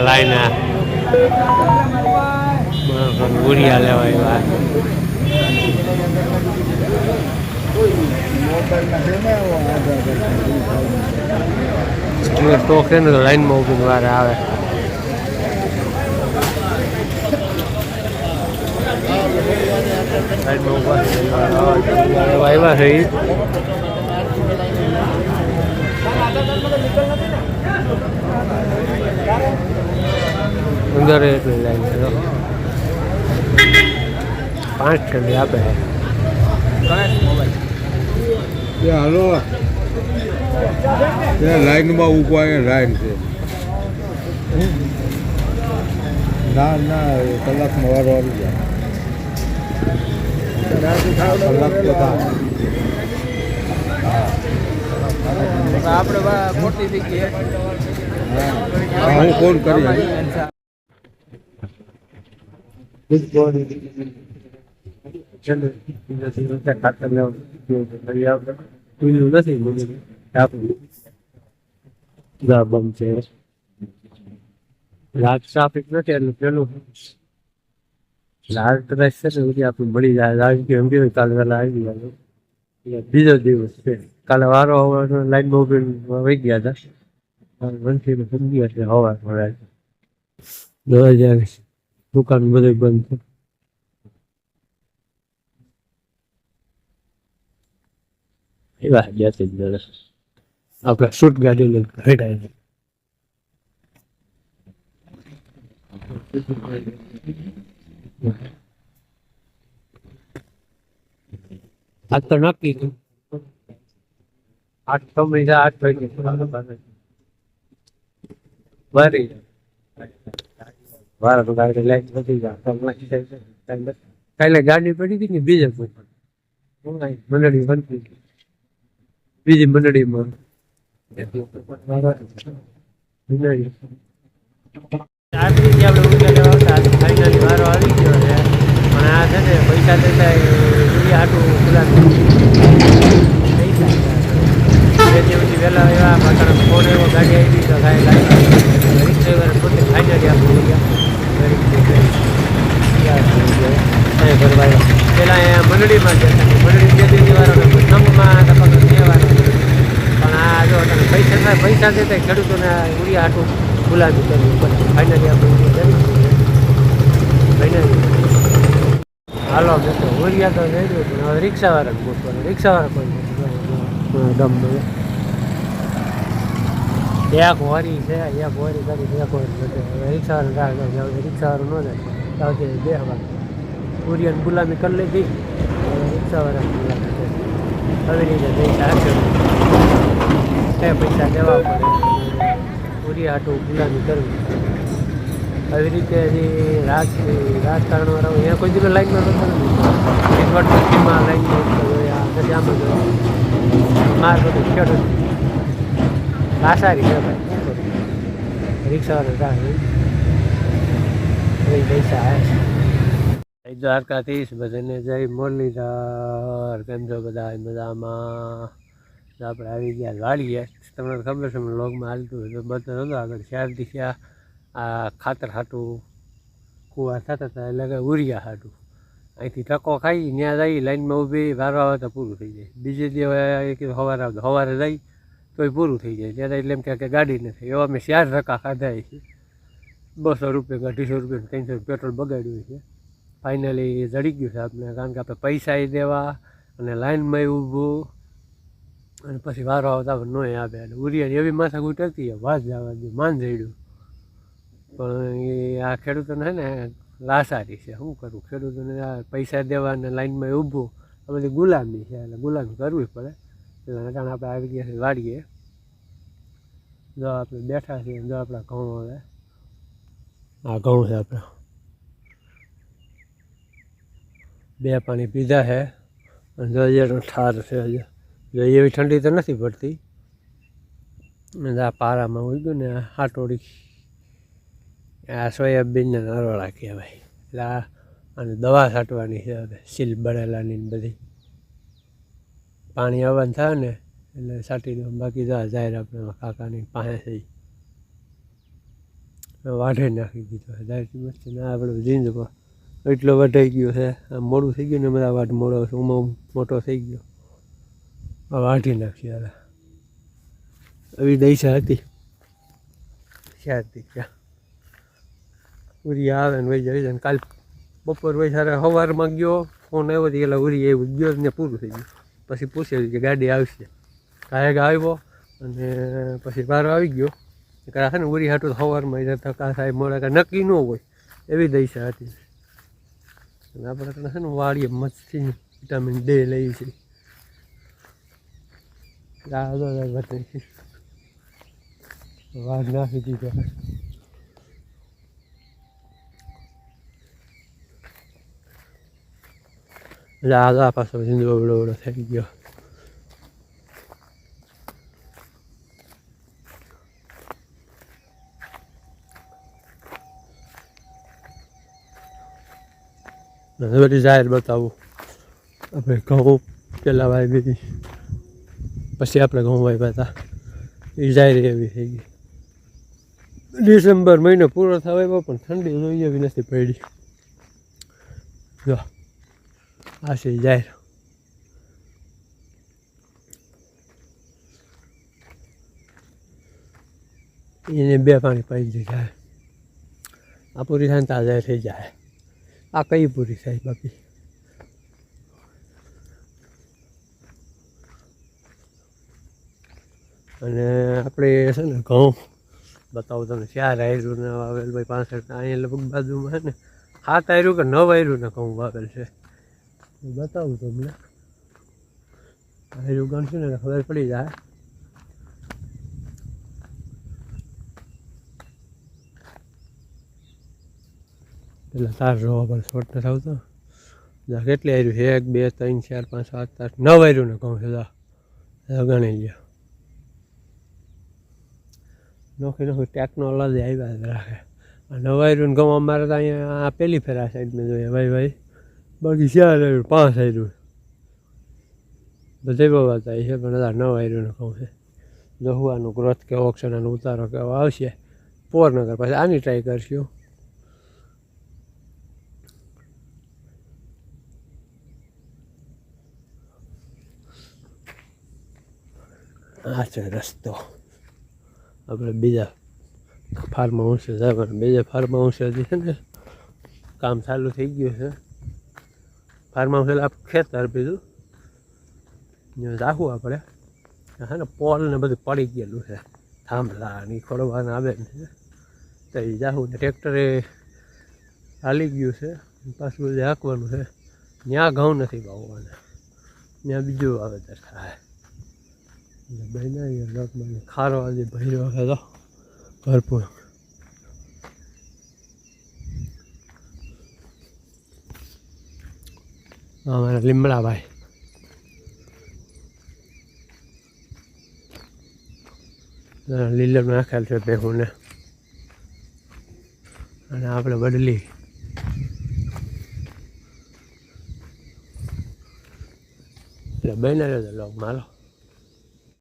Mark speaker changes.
Speaker 1: Line ગુડિયા લેવાય ટોકે ને લાઈનમાં ઉભી વાર આવે. આવ્યા છે અંદર એટલી લાઈન છે 5 ટકા આપે છે.
Speaker 2: હાલો લાઈનમાં ઉભા લાઈન છે. ના ના કલાકમાં વારો આવી જાય.
Speaker 3: આપણે મોટી થઈ ગઈ
Speaker 2: હું ફોન કરી
Speaker 1: રાત ટ્રાફિક નથી એટલે પેલું લાલ ટ્રેસ છે ને બધી આપણું મળી જાય. આવી ગયું એમ કીધું કાલે વહેલા આવી ગયા. બીજો દિવસ છે કાલે વારો લાઈનમાં ઉભી વહી ગયા હતા. વંશી સમજી હશે હવા મળે 2000 દુકાન બધું બંધ છે. એવા જતી જ આપણે શૂટ ગાડી લઈને હેઠાય આજ તો નક્કી 8 વાગે 8 વાગે બરી વાર તો ગાડી લાઈટ વધી જાય. કાલે ગાડી પડી હતી ને બીજે કોઈ મંડળી બનતી બીજી મંડળીમાં આટલી આપણે ઉઠી લેવા ફાઇનલી વારો આવી ગયો છે. પણ આ છે ને પૈસા દેતા આટલું ગુલાબ પૈસા પછી વહેલા એવા પાછળ ફોન એવો ગાડી આવી તો ગાડી રિક્ષા પોતે ફાઇનલી આપણે ગયા. પેલા અહીંયા મંડળીમાં જતા મંડળી 2 દિવસ વાળો નંગમાં ટપક 2 વાર. પણ આ જો તમે પૈસા દેતા ખેડૂતોને ઉડિયા હાટું ગુલાબી કરવી પડે. ફાઇનલી આપણે ફાઇનલી હાલો બેઠો ઉડિયા તો થઈ ગયું પણ હવે રિક્ષાવાળાને ગોતવાનું. રિક્ષાવાળા કોઈ દમ મળે. એક હોરી છે એક હોરી કરી એક હોરી હવે રિક્ષાવાળાને રાહ રિક્ષાવાળું ન જાય તો 2 વાર ઉડિયાની ગુલામી કરી લીધી. રિક્ષાવાળાની ગુલામી હવે રીતે પૈસા પૈસા દેવા પડે. ઉડિયા હાટું ગુલામી કરવી આવી રીતે હજી રાજકારણવાળા અહીંયા કોઈ દિવસ લાઈનમાં લાઈનમાં નથી આમ માર બધું ખેડૂત આસારી છે ભાઈ રિક્ષાવાળા પૈસા આવે. દ્વારકાધીશ બધાને જય મુરલીધર. કેમ છો બધા મજામાં? આપણે આવી ગયા વાળીએ. તમને ખબર છે મને લોગમાં હાલતું હોય તો બધા નહોતો આગળ 4 દિવસે આ ખાતર હાટું કુવા થતા હતા એટલે કે ઉરિયા હાટું અહીંથી ટકો ખાઈ ત્યાં જઈ લાઈનમાં ઊભી વારો આવે તો પૂરું થઈ જાય. બીજે દિવસે સવારે આવતો સવારે જઈ તોય પૂરું થઈ જાય. ત્યારે એટલે એમ કે ગાડી નથી એવા મેં 4 ધક્કા ખાધા છે. 200 રૂપિયા 250 રૂપિયા 300 પેટ્રોલ બગાડ્યું છે. ફાઇનલી જડી ગયું છે આપણે કારણ કે આપણે પૈસા દેવા અને લાઈનમાં ઊભું અને પછી વારો આવતા ન આવે. એટલે ઉરિયાની એવી માથાકૂટ હતી વાત જવા દે માન જડ્યું. પણ એ આ ખેડૂતોને છે ને લાસારી છે. શું કરું ખેડૂતોને આ પૈસા દેવા અને લાઈનમાં ઊભું આ બધી ગુલામી છે. એટલે ગુલામી કરવી પડે. એટલે અટાણે આપણે આવી ગયા છીએ વાડીએ. જો આપણે બેઠા છીએ જો આપણા ઘઉં હવે આ ઘઉં છે આપણા 2 પાણી પીધા છે અને જો હજી ઠાર છે. હજી જો એવી ઠંડી તો નથી પડતી. અને આ પારામાં ઉગ્યું ને હાટોડી આ સોયાબીનને નરોળા કહેવાય. એટલે અને દવા છાંટવાની છે હવે સીલ બળેલાની બધી પાણી આવવાનું થાય ને એટલે છાંટી દઉં. બાકી જાય આપણે કાકાની પાસે થઈ વાઢે નાખી દીધો છે દાયથી મસ્ત ને આપણે જીંદમાં એટલો વઢાઈ ગયો છે આમ મોડું થઈ ગયું ને બધા વાટ મોડો ઉમાં મોટો થઈ ગયો આ વાઢી નાખી યાર એવી દૈસા હતી શાંતિ ક્યાં ઉરી આવે ને વહી જાય ને કાલ બપોર વહી સારા સવારમાં ગયો ફોન આવ્યો હતી એટલે ઉરી એવું ગયો ને પૂરું થઈ ગયું પછી પૂછ્યું કે ગાડી આવશે કાંઈક આવ્યો અને પછી વારો આવી ગયો છે ને ઉરી હાટું સવારમાં જતા કા સાહેબ મળે કાંઈ નક્કી ન હોય એવી દૈસા હતી અને આપણે છે ને વાળીએ મસ્તી વિટામિન D લઈએ છીએ વાર નાખી દીધો આ પાછો ઝીંદો વડો થઈ ગયો બધી જાહેર બતાવું આપણે ઘઉં પેલા વાવી દીધી પછી આપણે ઘઉં વાવ્યા હતા એ જાહેર એવી થઈ ગઈ ડિસેમ્બર મહિનો પૂરો થવા પણ ઠંડી જોઈએ એવી નથી પડી જો આ છે જાહેર એને 2 પાણી પાઈ દીધા આ પૂરી થાય ને તાજા થઈ જાય આ કઈ પૂરી થાય બાકી અને આપણે છે ને ઘઉં બતાવું તમને 4 આયરું ને વાવેલ ભાઈ 65 અહીંયા લગભગ બાજુમાં છે ને 7 આયરું કે 9 આયરું ને ઘઉં વાવેલ છે બતાવું તમને આયરું ગણશું ને ખબર પડી જાય પેલા તાર જોવા પણ શોર્ટ નથી આવતો કેટલી આયરું છે 1 2 3 4 5 7 8 9 આયરું ને ઘઉં છે ગણી લ્યો નોખી નોખી ટેકનોલોજી આવ્યા રાખે નવાયરું ઘઉં અમારે તો અહીંયા પેલી ફેર આ સાઈડમાં જોઈએ ભાઈ બાકી 4 આયરું 5 આયરું બધે બહુ વાત આવી છે પણ 9 આયરું ઘઉં છે જોવાનું ગ્રોથ કેવો ઓપ્શન અને ઉતારો કેવો આવશે પોરનગર પછી આની ટ્રાય કરશું આ છે રસ્તો આપણે બીજા ફાર્મ હાઉસે જવાનું બીજા ફાર્મ હાઉસે હજી છે ને કામ ચાલુ થઈ ગયું છે ફાર્મ હાઉસ એટલે આપણે ખેતર બીજું રાખવું આપણે હા ને પોલ ને બધું પડી ગયેલું છે થાંભલા ને ખોડવાના આવે ને તો એ જાવું ને ટ્રેક્ટરે હાલી ગયું છે પાછું બધું હાંકવાનું છે ત્યાં ઘઉં નથી વાવવાના ત્યાં બીજું વાવેતર થાય બનાવીએ લોકમાં ખારો આજે ભર્યો હતો ભરપૂર અમારા લીમડાભાઈ લીલમ નાખેલ છે ભેગુંને અને આપણે બદલી એટલે બને રહ્યો લોક મારો